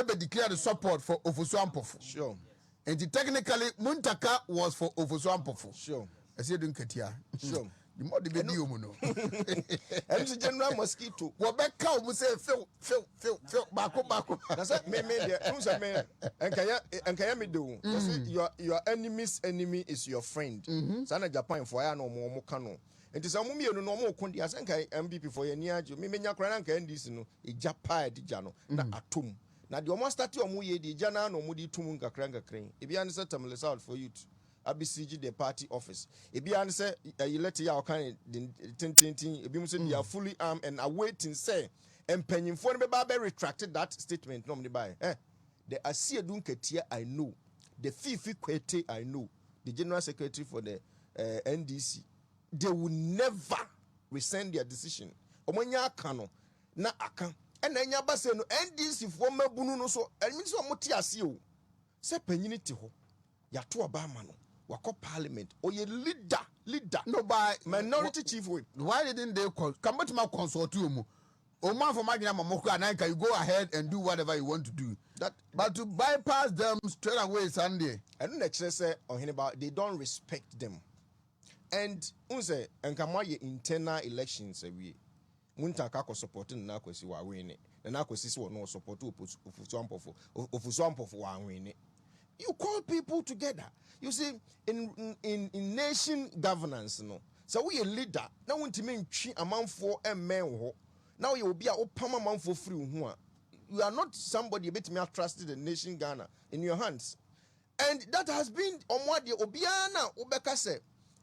ebe declared support for Ofosu. Sure. And technically, Muntaka was for Ofosu. Sure. I said Nketia. Sure. The more the video, mono. And the general mosquito. Wabeka will say, Phil, Bako. That's it. And kaya me do. Your enemy's enemy is your friend. Sana Japan for ya no more kano. And to some no more kundi as enka MVP for your niajo. Me menya krana nka ndis no e japa di jano na atom. Na the almost start omu ye di jana no mu di tum nkakra nkakren. E bia ne setamless out for youth. ABCG the party office. Ebi an say you let ya kind tintintin ebi mu say they are fully armed and awaiting say empanyimfo no be retracted that statement no me buy. The Asiedu Nketia I know. The Fifi Kwete I know. The general secretary for the NDC. They will never rescind their decision. Omonya aka no na aka. And enya ba say no NDC for mabunu no so enmi so moti ase o. Say panyini ti ho. Ya to Obama no. Wako parliament or ye leader No, by minority chief way. Why didn't they come to my consult you? Oman for Magna Mamoko and you go ahead and do whatever you want to do. But to bypass them straight away Sunday. And next say on about they don't respect them. And unse and come internal elections we Muntaka ko supporting na kwesi wa win. Na kwesi so no support Ofusu wa win. You call people together. You see, in nation governance, no. So we a leader. Now want to mean a man for a man. Now you will be a opama man for free. You are not somebody a bit more trusted in nation Ghana in your hands. And that has been on what the Obiana Obeka said.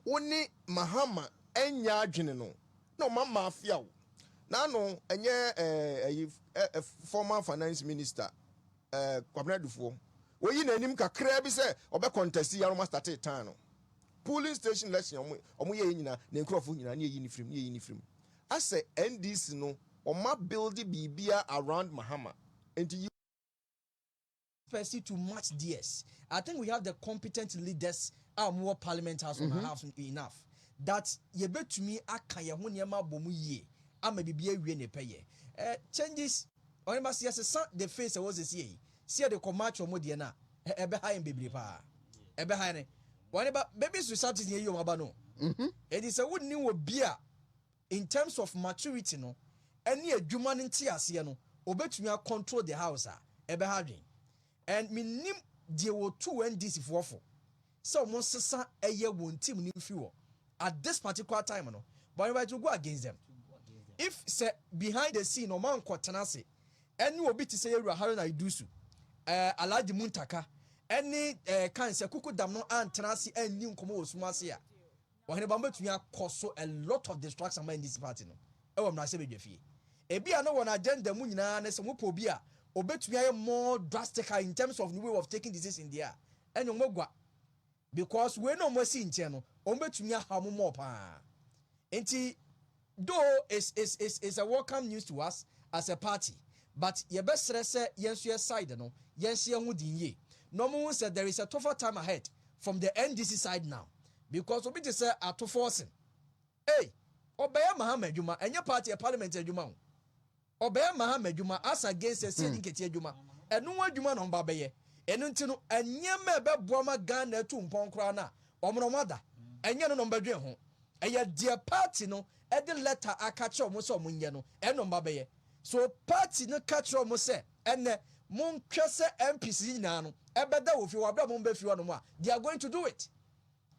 Only Mahama enya general. No mama mafia. Now no a former finance minister Kwabena Dufo. We in enim kakra bi say obe contest ya no start time polling station election omo ye nyina na nkrofo nyina na ye ni film I say NDC no oma build bibia around Mahama and you perceive to match DS. I think we have the competent leaders more parliament house on our house enough that ye bet to me aka ye ho niema bomu ye ama bibia wie ne peye changes on ma see the face was see see the comatch omo de na ebe ha en bebre pa ebe ha ne one ba baby society ne yo maba no it is a would ni wo bia in terms of maturity no any adwuma ne nti ase no obetumi control the house ebe ha dwen and minim de wo two NDC for so mo sesa eye won team ni fi wo at this particular time no but we to go against them if say behind the scene no man kwotena se any obi ti say Yewura Haruna Idusu Alaji Muntaka any kan se kuku dam no antena se anni nkomo osuma se a ohene ba mbetumi akoso a lot of distraction in this party no e wo mna se bedwafie e bia no won agenda mu nyina ne se mo po bia obetumi aye more drastic in terms of the way of taking decisions in there enyo mogwa because we no mo si nche no obetumi ahamu more pa enti though is a welcome news to us as a party but ye best say yensu side no yensu hu dinye no mo say there is a tougher time ahead from the NDC side now because obi te say ato forcing hey obey Mahama adwuma enye party parliament adwuma obey Mahama adwuma as against say Nketia adwuma enu adwuma no mba beye enu nti no enye ma be boama Ghana tu mponkra na omno mada enye no mba dwen ho eye dia party no e de letter akache omo so omunye no eno mba beye so party no catch omo say ene mon twese MPC nyina no ebeda wo fi wabra mon ba fi wo no mo they are going to do it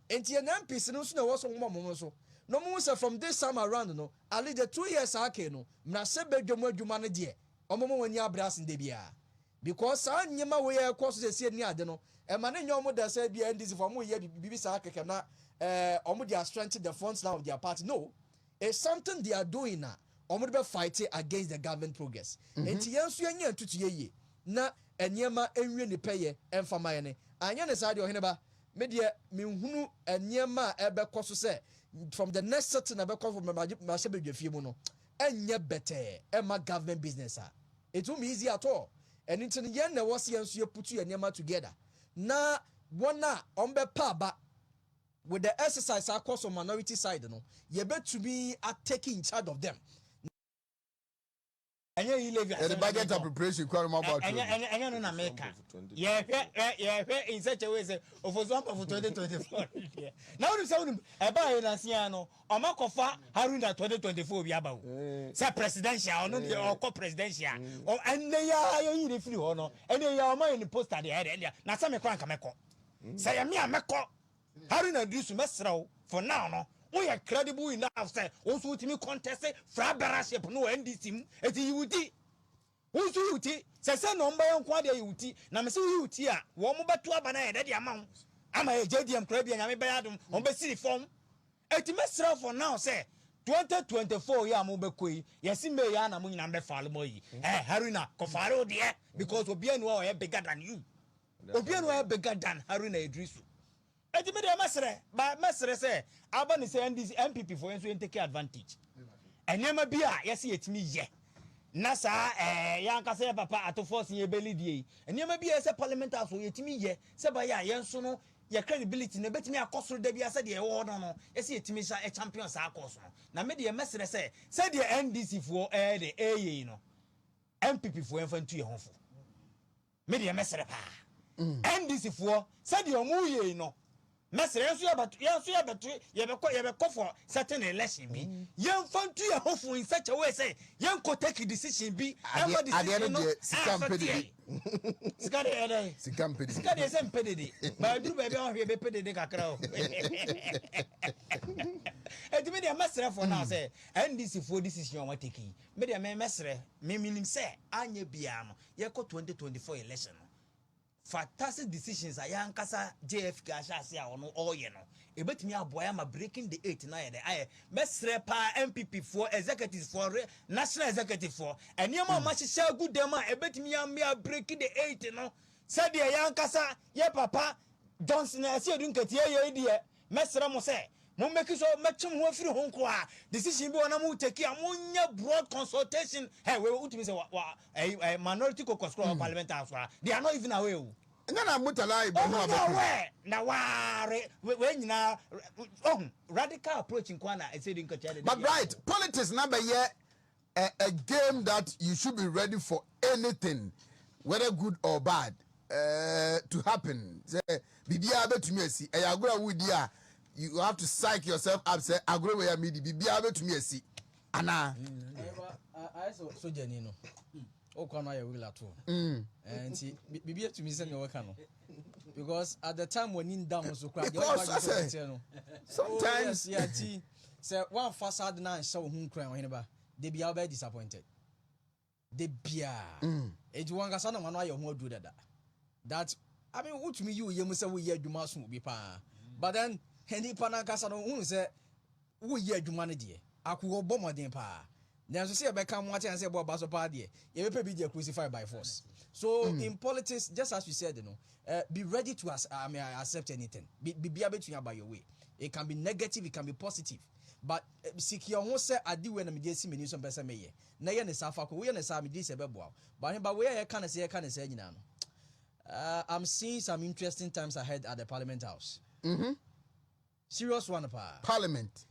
enti en MPC no so na wo so mo so no mo say from this time around no ali the 2 years ake no mna se bedwom adwuma no de omo mo wani abras nde bia because anyema we ye course se ni ade no e ma ne nyom da say bia ndisi for mo ye bibi sa akeke na omo they are strengthening the fronts now of their party no it's something they are doing now omo be fighting against the government progress enti yenso yenye ntutu ye na enyema enwie ne peye emfama ye ne anya ne sa de ohene ba me de menhunu enyema ebe koso se from the next certain ebe koso from ma se bedwafie mu no enye better ema government business it won't be easy at all and into the yen na was yenso ye put you enyema together na wona ombe pa ba with the exercise across on minority side no ye bet to be taking charge of them anya yi levy the budget appropriation quite about anya no na America yeah in such a way say ofozwa for 2024 now you say e ba ye na sia no o makofa Haruna 2024 bi aba o say presidential no dey or presidential o enne ya yi refri ho no enne ya o ma ni poster dey here na say me kwanka meko say ya me ameko Haruna Dusu mesraw for now no we are credible enough say also ultimate contest fra baraship no NDC mu eti yuti unsu yuti say number yankwa de yuti na me say yuti a wo mo beto aba na de ama ama e JDM kra bia nyame bayadum on be siri form eti mesra for now say 2024 ya mo bekoi yesi me ya na mo nyina be faalo mo yi Haruna ko faaro de because obi anu o bigger than you obi anu o bigger than Haruna Idrisu eti me de mesre say aba ni say NDC MPP for enso take advantage enema bia yesi yetimi ye na sa yanka say papa ato force ye belidie enema bia say parliament aso yetimi ye say ba ya yenso no your credibility na betimi akosoro da bia say de wo no yesi yetimi sa champion sa akoso na me de mesre say de NDC for de ye no MPP for enfantu ye honfo me de mesre pa NDC for say de omu ye no mesre yenso ya betu ye be for certain election bi yen fantu ye hofo in such a way say yen ko take decision bi ever decision no sikade se mpedede ba duru ba bi on hwe be pedede kakra o etimi de mesre for now say NDC for decision on take me de mesre me minim say anya bia no ye ko 2024 election no fantastic decisions ayankasa JFK ashase a ono oye no ebetimi aboya ma breaking the 89 de aye mesre pa MPP for executive for national executive for eniema ma hihya good dem a ebetimi am breaking the 8 no said de ayankasa ye papa Johnson ase edu Nketia ye de mesre mo se mo make so mechim ho afiri ho nko a decision bi wona mo take a mo nya broad consultation we utimi say minority caucus parliament house they are not even aware na mutala ibo no abeku na ware we nyina radical approach in kwana I said in Nketia. But right, politics na be a game that you should be ready for anything, whether good or bad, to happen. Say bibia betumi asi agora wudi a you have to psych yourself up say agora we amidi bibia betumi asi ana I so jeni no o kwa na ya wila to and bibia to me say me waka no because at the time when in down so cry sometimes yeah say one facade na show hu cry when ba they be about disappointed they bia e wan ga sana no ayo hu adu that I mean what me you yemu say we adwuma so bi pa but then hendi pana kasa no hu say we adwuma no de akwo bomoden pa then so say e be kan mo ati say bo ba so pa de ye be be crucified by force so in politics just as we said you know be ready to accept anything be able to by your way it can be negative it can be positive but secure who say adi we na me dey see me so person me ye na ye ne safa ko we ne sa me dey se be boa but we ye kan say nyina no I'm seeing some interesting times ahead at the Parliament House. Mm-hmm. Serious one, pa. Parliament.